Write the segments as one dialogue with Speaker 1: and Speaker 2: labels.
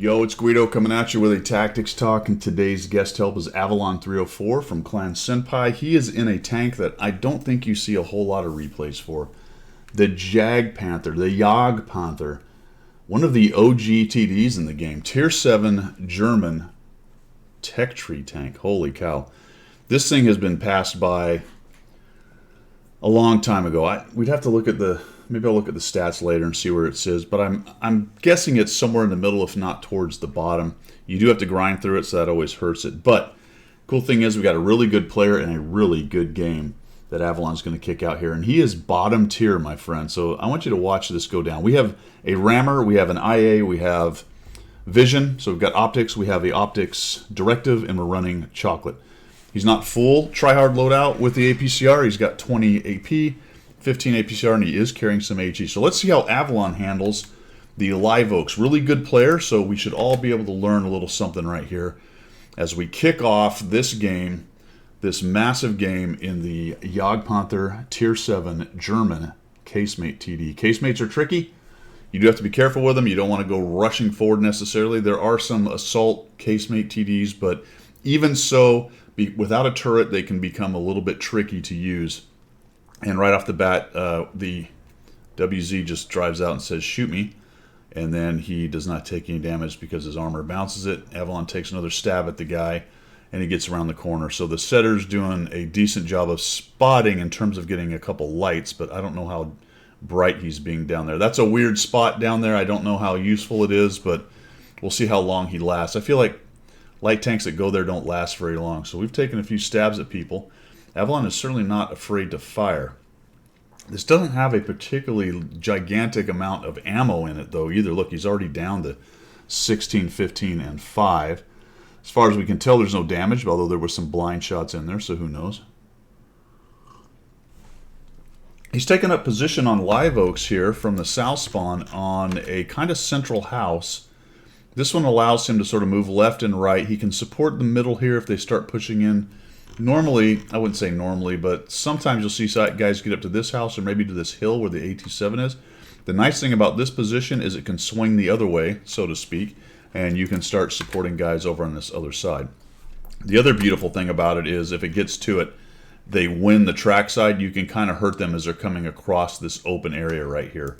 Speaker 1: Yo, it's Guido coming at you with a tactics talk, and today's guest help is Avalon 304 from Clan Senpai. He is in a tank that I don't think you see a whole lot of replays for. The Panther, the Panther, one of the OG TDs in the game. Tier 7 German tech tree tank. Holy cow. This thing has been passed by a long time ago. We'd have to look at maybe I'll look at the stats later and see where it says, but I'm guessing it's somewhere in the middle, if not towards the bottom. You do have to grind through it, so that always hurts it. But cool thing is we got a really good player and a really good game that Avalon's going to kick out here, and he is bottom tier, my friend. So I want you to watch this go down. We have a rammer, we have an IA, we have vision, so we've got optics, we have the optics directive, and we're running chocolate. He's not full tryhard loadout with the APCR. He's got 20 AP, 15 APCR, and he is carrying some HE. So let's see how Avalon handles the Live Oaks. Really good player, so we should all be able to learn a little something right here as we kick off this game, this massive game in the Panther Tier 7 German casemate TD. Casemates are tricky. You do have to be careful with them. You don't want to go rushing forward necessarily. There are some assault casemate TDs, but even so, without a turret, they can become a little bit tricky to use. And right off the bat, the WZ just drives out and says, "Shoot me." And then he does not take any damage because his armor bounces it. Avalon takes another stab at the guy, and he gets around the corner. So the setter's doing a decent job of spotting in terms of getting a couple lights, but I don't know how bright he's being down there. That's a weird spot down there. I don't know how useful it is, but we'll see how long he lasts. I feel like light tanks that go there don't last very long. So we've taken a few stabs at people. Avalon is certainly not afraid to fire. This doesn't have a particularly gigantic amount of ammo in it, though, either. Look, he's already down to 16, 15, and 5. As far as we can tell, there's no damage, although there were some blind shots in there, so who knows. He's taken up position on Live Oaks here from the south spawn on a kind of central house. This one allows him to sort of move left and right. He can support the middle here if they start pushing in. Normally, I wouldn't say normally, but sometimes you'll see guys get up to this house or maybe to this hill where the AT-7 is. The nice thing about this position is it can swing the other way, so to speak, and you can start supporting guys over on this other side. The other beautiful thing about it is if it gets to it, they win the track side. You can kind of hurt them as they're coming across this open area right here.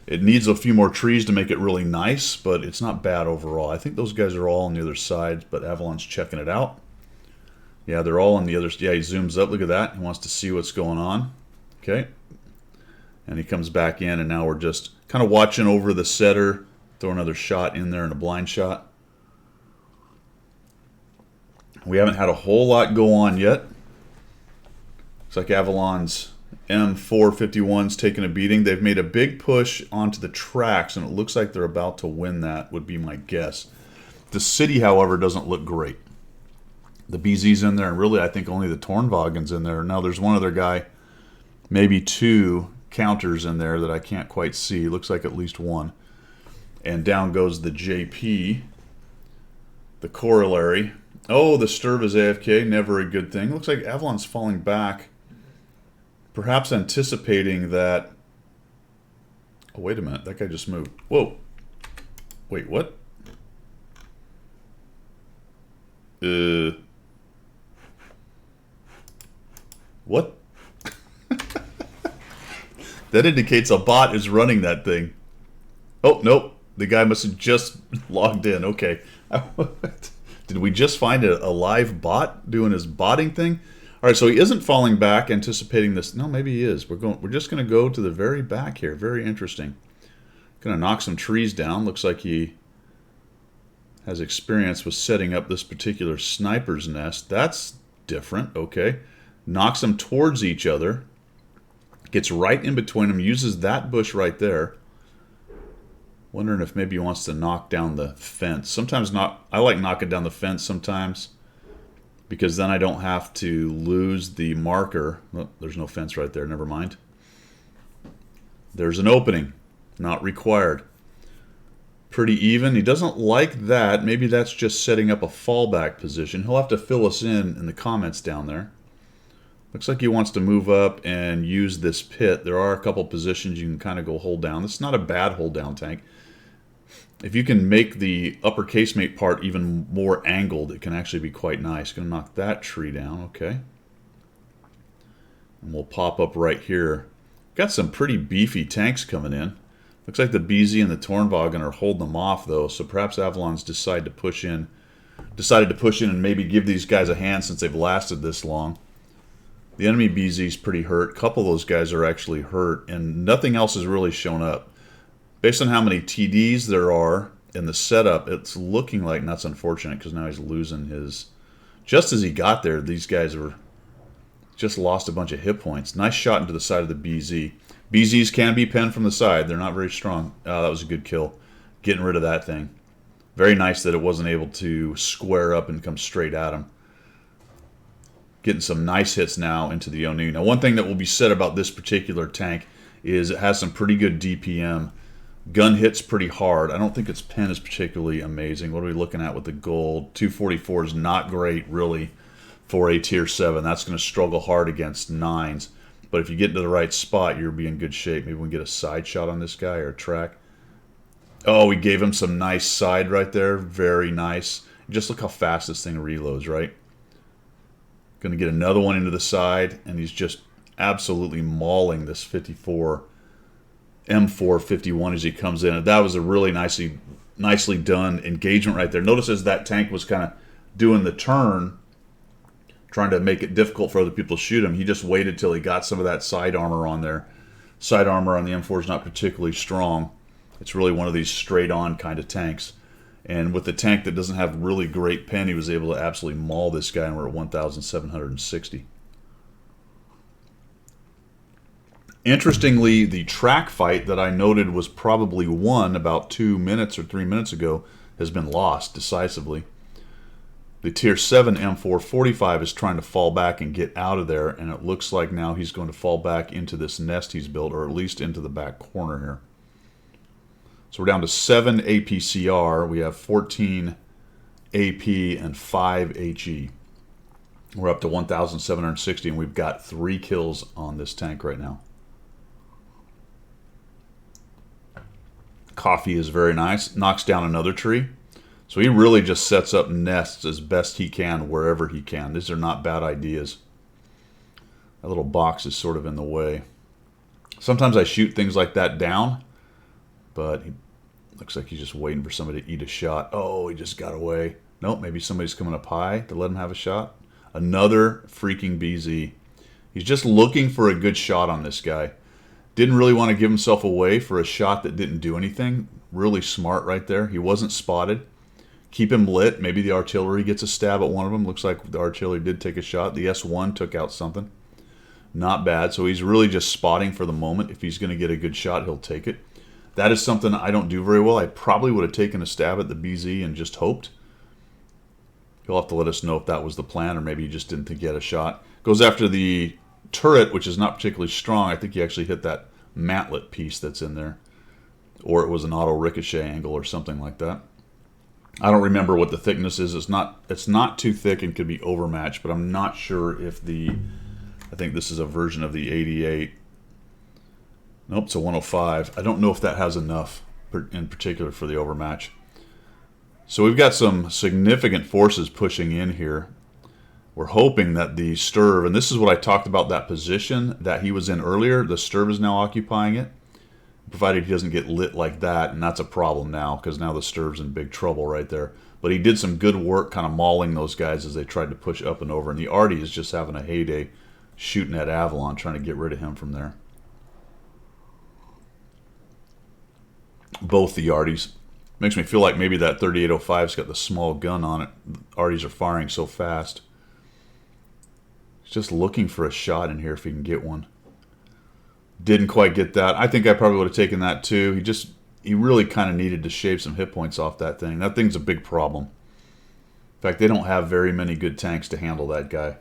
Speaker 1: It needs a few more trees to make it really nice, but it's not bad overall. I think those guys are all on the other side, but Avalon's checking it out. Yeah, they're all on the other. Yeah, he zooms up. Look at that. He wants to see what's going on. Okay. And he comes back in, and now we're just kind of watching over the setter. Throw another shot in there and a blind shot. We haven't had a whole lot go on yet. Looks like Avalon's M451's taking a beating. They've made a big push onto the tracks, and it looks like they're about to win that, would be my guess. The city, however, doesn't look great. The BZ's in there, and really I think only the Tornwagen's in there. Now there's one other guy, maybe two counters in there that I can't quite see. Looks like at least one. And down goes the JP, the corollary. Oh, the Sturv is AFK, never a good thing. Looks like Avalon's falling back, perhaps anticipating that... Oh, wait a minute, that guy just moved. Whoa. Wait, what? What? That indicates a bot is running that thing. Oh, nope. The guy must have just logged in. Okay. Did we just find a live bot doing his botting thing? All right, so he isn't falling back, anticipating this. No, maybe he is. We're just going to go to the very back here. Very interesting. Going to knock some trees down. Looks like he has experience with setting up this particular sniper's nest. That's different. Okay. Knocks them towards each other. Gets right in between them. Uses that bush right there. Wondering if maybe he wants to knock down the fence. Sometimes I like knocking down the fence sometimes, because then I don't have to lose the marker. Oh, there's no fence right there. Never mind. There's an opening. Not required. Pretty even. He doesn't like that. Maybe that's just setting up a fallback position. He'll have to fill us in the comments down there. Looks like he wants to move up and use this pit. There are a couple positions you can kind of go hold down. This is not a bad hold down tank. If you can make the upper casemate part even more angled, it can actually be quite nice. Going to knock that tree down, okay. And we'll pop up right here. Got some pretty beefy tanks coming in. Looks like the BZ and the Tornvagen are holding them off, though, so perhaps Avalon's decided to push in and maybe give these guys a hand since they've lasted this long. The enemy BZ's pretty hurt. A couple of those guys are actually hurt, and nothing else has really shown up. Based on how many TDs there are in the setup, it's looking like, and that's unfortunate because now he's losing his... Just as he got there, these guys were just lost a bunch of hit points. Nice shot into the side of the BZ. BZs can be penned from the side. They're not very strong. Oh, that was a good kill. Getting rid of that thing. Very nice that it wasn't able to square up and come straight at him. Getting some nice hits now into the Onu. Now, one thing that will be said about this particular tank is it has some pretty good DPM. Gun hits pretty hard. I don't think its pen is particularly amazing. What are we looking at with the gold? 244 is not great, really, for a tier 7. That's going to struggle hard against 9s. But if you get into the right spot, you'll be in good shape. Maybe we can get a side shot on this guy or a track. Oh, we gave him some nice side right there. Very nice. Just look how fast this thing reloads, right? Going to get another one into the side, and he's just absolutely mauling this 54 M451 as he comes in. And that was a really nicely done engagement right there. Notice as that tank was kind of doing the turn, trying to make it difficult for other people to shoot him, he just waited till he got some of that side armor on there. Side armor on the M4 is not particularly strong. It's really one of these straight-on kind of tanks. And with the tank that doesn't have really great pen, he was able to absolutely maul this guy, and we're at 1,760. Interestingly, the track fight that I noted was probably won about 2 minutes or 3 minutes ago has been lost decisively. The tier 7 M445 is trying to fall back and get out of there, and it looks like now he's going to fall back into this nest he's built, or at least into the back corner here. So we're down to 7 APCR. We have 14 AP and 5 HE. We're up to 1,760, and we've got 3 kills on this tank right now. Coffee is very nice. Knocks down another tree. So he really just sets up nests as best he can wherever he can. These are not bad ideas. That little box is sort of in the way. Sometimes I shoot things like that down, but he looks like he's just waiting for somebody to eat a shot. Oh, he just got away. Nope, maybe somebody's coming up high to let him have a shot. Another freaking BZ. He's just looking for a good shot on this guy. Didn't really want to give himself away for a shot that didn't do anything. Really smart right there. He wasn't spotted. Keep him lit. Maybe the artillery gets a stab at one of them. Looks like the artillery did take a shot. The S1 took out something. Not bad. So he's really just spotting for the moment. If he's going to get a good shot, he'll take it. That is something I don't do very well. I probably would have taken a stab at the BZ and just hoped. He'll have to let us know if that was the plan, or maybe he just didn't think he had a shot. Goes after the turret, which is not particularly strong. I think he actually hit that mantlet piece that's in there. Or it was an auto ricochet angle or something like that. I don't remember what the thickness is. It's not too thick and could be overmatched, but I'm not sure if I think this is a version of the 88. Nope, it's a 105. I don't know if that has enough in particular for the overmatch. So we've got some significant forces pushing in here. We're hoping that the Sturv, and this is what I talked about, that position that he was in earlier, the Sturv is now occupying it, provided he doesn't get lit like that, and that's a problem now, because now the Sturv's in big trouble right there. But he did some good work kind of mauling those guys as they tried to push up and over, and the Artie is just having a heyday shooting at Avalon, trying to get rid of him from there. Both the Arties. Makes me feel like maybe that 3805's got the small gun on it. The Arties are firing so fast. He's just looking for a shot in here if he can get one. Didn't quite get that. I think I probably would have taken that too. He really kind of needed to shave some hit points off that thing. That thing's a big problem. In fact, they don't have very many good tanks to handle that guy.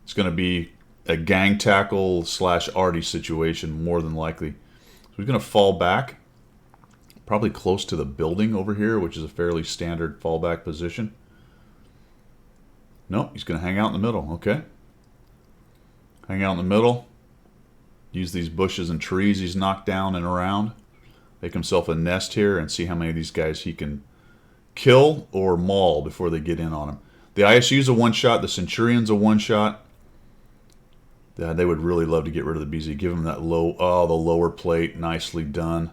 Speaker 1: It's going to be a gang tackle / Artie situation more than likely. So he's going to fall back. Probably close to the building over here, which is a fairly standard fallback position. Nope, he's going to hang out in the middle. Okay. Hang out in the middle. Use these bushes and trees he's knocked down and around. Make himself a nest here and see how many of these guys he can kill or maul before they get in on him. The ISU's a one-shot. The Centurion's a one-shot. Yeah, they would really love to get rid of the BZ. Give him that the lower plate. Nicely done.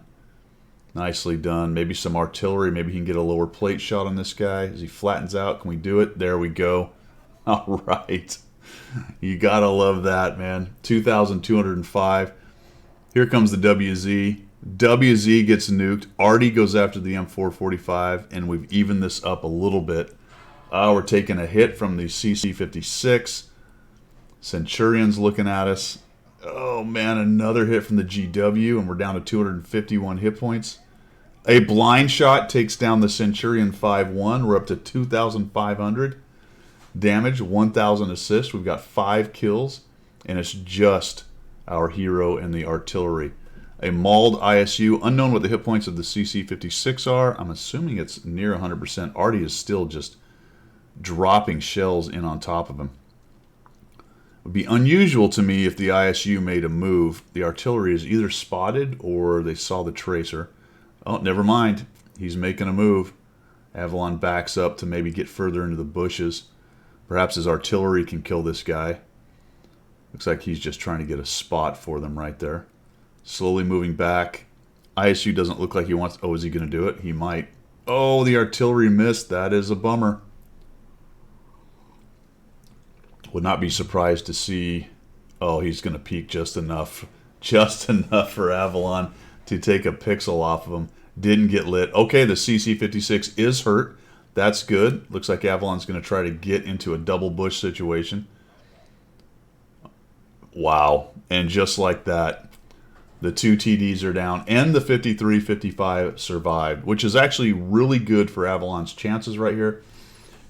Speaker 1: Nicely done. Maybe some artillery. Maybe he can get a lower plate shot on this guy as he flattens out. Can we do it? There we go. All right. You gotta love that, man. 2,205. Here comes the WZ. WZ gets nuked. Artie goes after the M445, and we've evened this up a little bit. We're taking a hit from the CC56. Centurion's looking at us. Oh, man, another hit from the GW, and we're down to 251 hit points. A blind shot takes down the Centurion 5-1. We're up to 2,500 damage, 1,000 assists. We've got 5 kills, and it's just our hero and the artillery. A mauled ISU. Unknown what the hit points of the CC56 are. I'm assuming it's near 100%. Artie is still just dropping shells in on top of him. It would be unusual to me if the ISU made a move. The artillery is either spotted or they saw the tracer. Oh, never mind. He's making a move. Avalon backs up to maybe get further into the bushes. Perhaps his artillery can kill this guy. Looks like he's just trying to get a spot for them right there. Slowly moving back. ISU doesn't look like he wants... Oh, is he going to do it? He might. Oh, the artillery missed. That is a bummer. Would not be surprised to see... Oh, he's going to peek just enough. Just enough for Avalon to take a pixel off of him. Didn't get lit. Okay, the CC56 is hurt. That's good. Looks like Avalon's going to try to get into a double bush situation. Wow. And just like that, the 2 TDs are down, and the 53-55 survived, which is actually really good for Avalon's chances right here.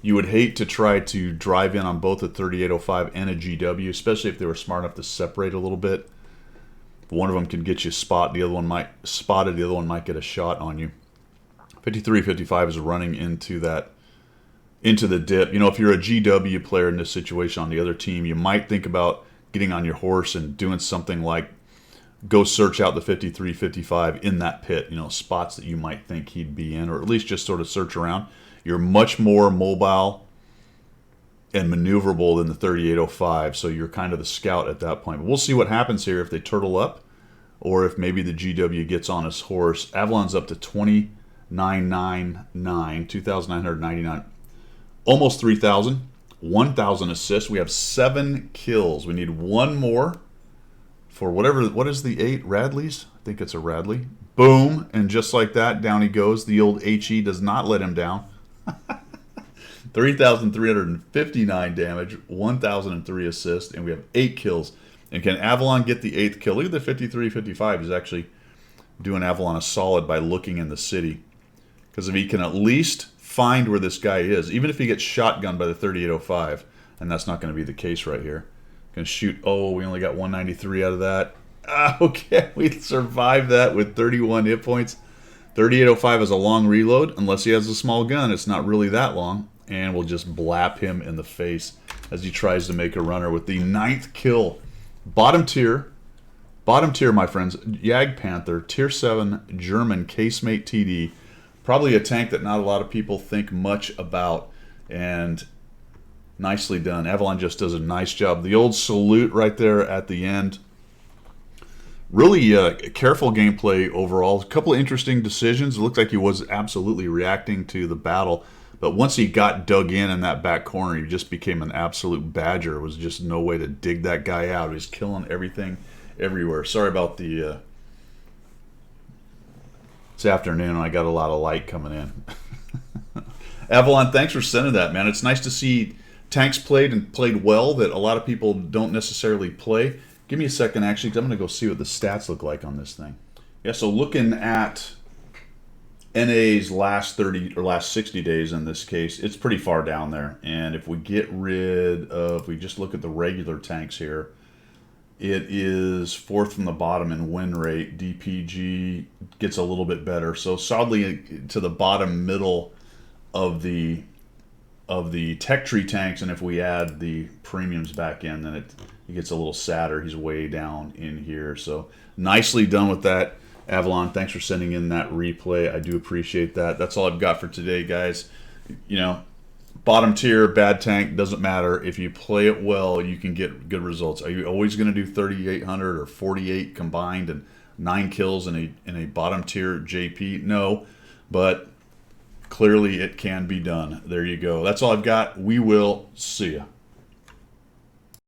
Speaker 1: You would hate to try to drive in on both a 3805 and a GW, especially if they were smart enough to separate a little bit. One of them can get you spotted, the other one might get a shot on you. 53-55 is running into the dip. You know, if you're a GW player in this situation on the other team, you might think about getting on your horse and doing something like go search out the 53-55 in that pit, you know, spots that you might think he'd be in, or at least just sort of search around. You're much more mobile and maneuverable than the 3805, so you're kind of the scout at that point. But we'll see what happens here if they turtle up, or if maybe the GW gets on his horse. Avalon's up to 2,999, almost 3,000, 1,000 assists. We have 7 kills. We need one more for whatever. What is the 8? Radley's? I think it's a Radley. Boom, and just like that, down he goes. The old HE does not let him down. 3,359 damage, 1,003 assists, and we have 8 kills. And can Avalon get the 8th kill? Look at the 53-55. He's actually doing Avalon a solid by looking in the city. Because if he can at least find where this guy is, even if he gets shotgunned by the 3805, and that's not going to be the case right here. Going to shoot. Oh, we only got 193 out of that. Okay, we survived that with 31 hit points. 3805 is a long reload. Unless he has a small gun, it's not really that long. And we'll just blap him in the face as he tries to make a runner with the 9th kill. Bottom tier, my friends. Jag Panther, tier 7 German casemate TD. Probably a tank that not a lot of people think much about. And nicely done. Avalon just does a nice job. The old salute right there at the end. Really careful gameplay overall. A couple of interesting decisions. It looked like he was absolutely reacting to the battle. But once he got dug in that back corner, he just became an absolute badger. There was just no way to dig that guy out. He was killing everything everywhere. Sorry about the... It's afternoon and I got a lot of light coming in. Avalon, thanks for sending that, man. It's nice to see tanks played and played well that a lot of people don't necessarily play. Give me a second, actually, because I'm going to go see what the stats look like on this thing. Yeah, so looking at NA's last 30 or last 60 days in this case, it's pretty far down there. And if we get rid of, we just look at the regular tanks here, it is 4th from the bottom in win rate. DPG gets a little bit better. So solidly to the bottom middle of the tech tree tanks, and if we add the premiums back in, then it gets a little sadder. He's way down in here. So nicely done with that. Avalon, thanks for sending in that replay. I do appreciate that. That's all I've got for today, guys. You know, bottom tier, bad tank, doesn't matter. If you play it well, you can get good results. Are you always going to do 3,800 or 48 combined and 9 kills in a bottom tier JP? No, but clearly it can be done. There you go. That's all I've got. We will see ya.